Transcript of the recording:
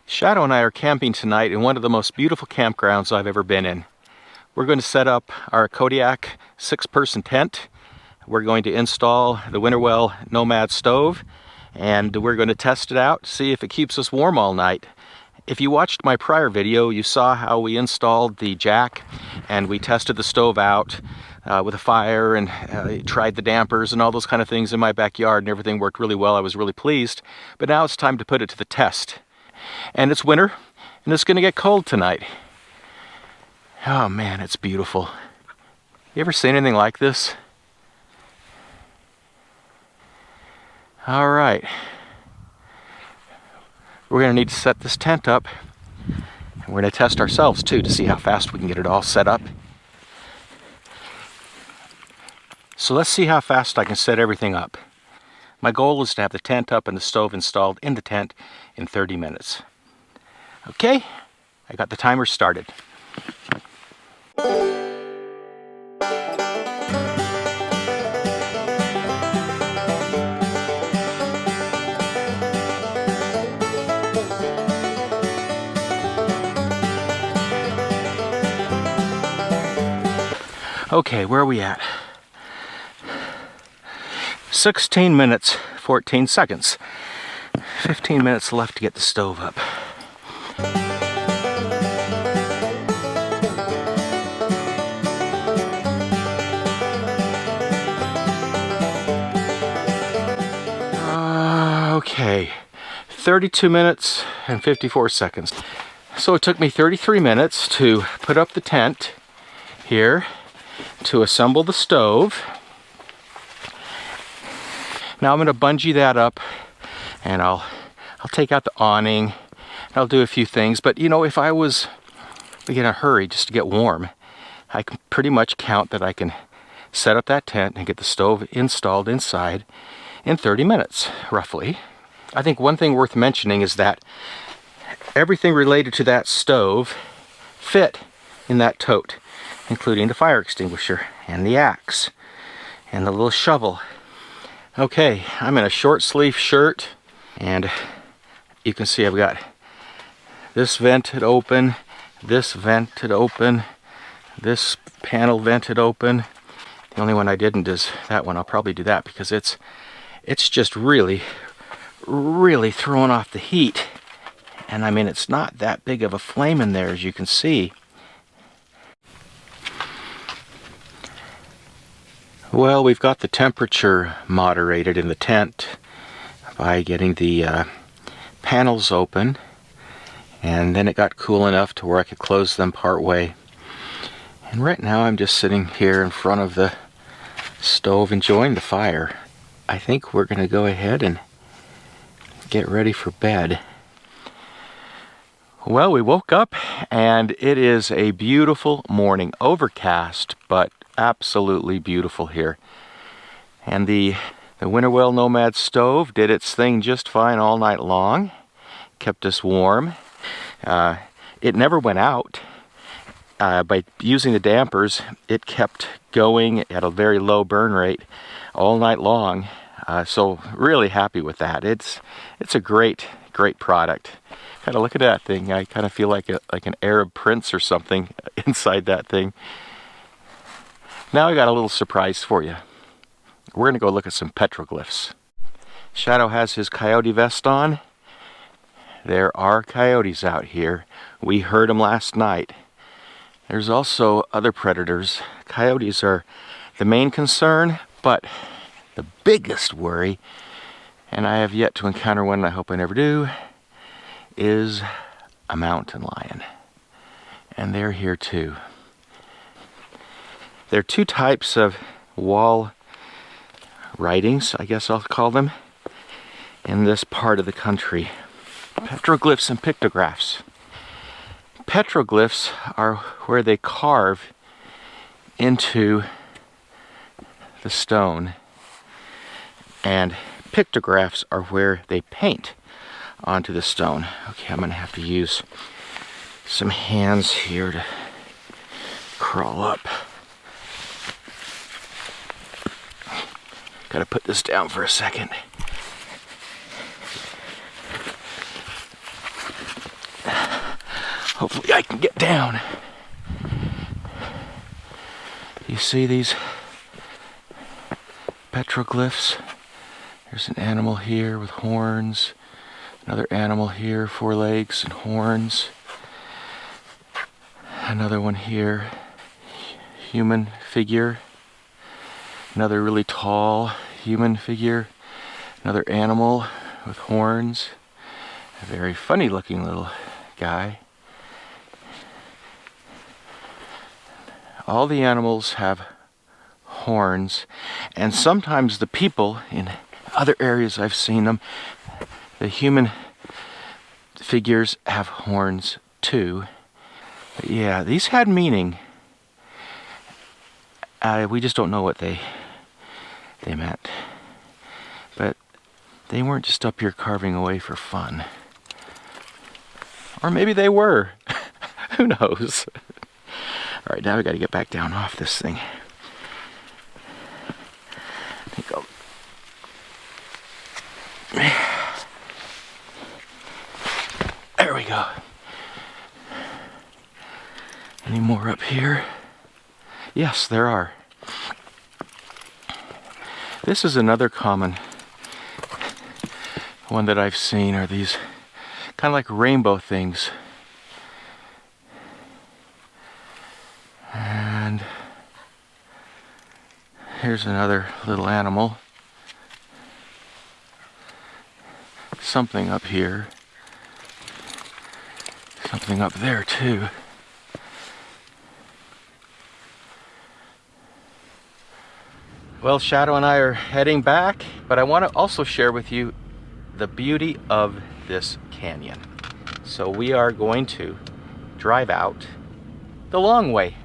Shadow and I are camping tonight in one of the most beautiful campgrounds I've ever been in. We're going to set up our Kodiak 6-person tent. We're going to install the Winnerwell Nomad stove, and we're going to test it out, see if it keeps us warm all night. If you watched my prior video, you saw how we installed the jack and we tested the stove out with a fire and tried the dampers and all those kind of things in my backyard, and everything worked really well. I was really pleased. But now it's time to put it to the test. And it's winter, and it's going to get cold tonight. Oh man, it's beautiful. You ever seen anything like this? All right. We're going to need to set this tent up. And we're going to test ourselves too to see how fast we can get it all set up. So let's see how fast I can set everything up. My goal is to have the tent up and the stove installed in the tent in 30 minutes. Okay, I got the timer started. Okay, where are we at? 16 minutes, 14 seconds. 15 minutes left to get the stove up. Okay, 32 minutes and 54 seconds. So it took me 33 minutes to put up the tent here, to assemble the stove. Now I'm going to bungee that up, and I'll take out the awning, and I'll do a few things. But you know, if I was in a hurry just to get warm, I can pretty much count that I can set up that tent and get the stove installed inside in 30 minutes, roughly. I think one thing worth mentioning is that everything related to that stove fit in that tote, including the fire extinguisher and the axe and the little shovel. Okay, I'm in a short sleeve shirt, and you can see I've got this vented open, this vented open, this panel vented open. The only one I didn't is that one. I'll probably do that because it's just really throwing off the heat. And I mean, it's not that big of a flame in there, as you can see. Well, we've got the temperature moderated in the tent by getting the panels open, and then it got cool enough to where I could close them part way. And right now I'm just sitting here in front of the stove enjoying the fire. I think we're going to go ahead and get ready for bed. Well, we woke up and it is a beautiful morning, overcast, but absolutely beautiful here. And the Winnerwell Nomad stove did its thing just fine all night long, kept us warm. It never went out. By using the dampers, it kept going at a very low burn rate all night long. So really happy with that. It's a great product. Kind of look at that thing. I kind of feel like an Arab prince or something inside that thing. Now I got a little surprise for you. We're going to go look at some petroglyphs. Shadow has his coyote vest on. There are coyotes out here. We heard them last night. There's also other predators. Coyotes are the main concern, but the biggest worry, and I have yet to encounter one, and I hope I never do, is a mountain lion. And they're here too. There are two types of wall writings, I guess I'll call them, in this part of the country. Petroglyphs and pictographs. Petroglyphs are where they carve into the stone, and pictographs are where they paint onto the stone. Okay, I'm going to have to use some hands here to crawl up. Gotta put this down for a second. Hopefully I can get down. You see these petroglyphs? There's an animal here with horns. Another animal here, 4 legs and horns. Another one here. Human figure. Another really tall human figure. Another animal with horns. A very funny looking little guy. All the animals have horns, and sometimes the people in other areas I've seen them, the human figures have horns too. But yeah, these had meaning. We just don't know what they meant. But they weren't just up here carving away for fun. Or maybe they were. Who knows? Alright, now we gotta get back down off this thing. I think I'll... There we go. Any more up here? Yes, there are. This is another common one that I've seen, are these kind of like rainbow things. And here's another little animal. Something up here. Something up there too. Well, Shadow and I are heading back, but I want to also share with you the beauty of this canyon. So we are going to drive out the long way.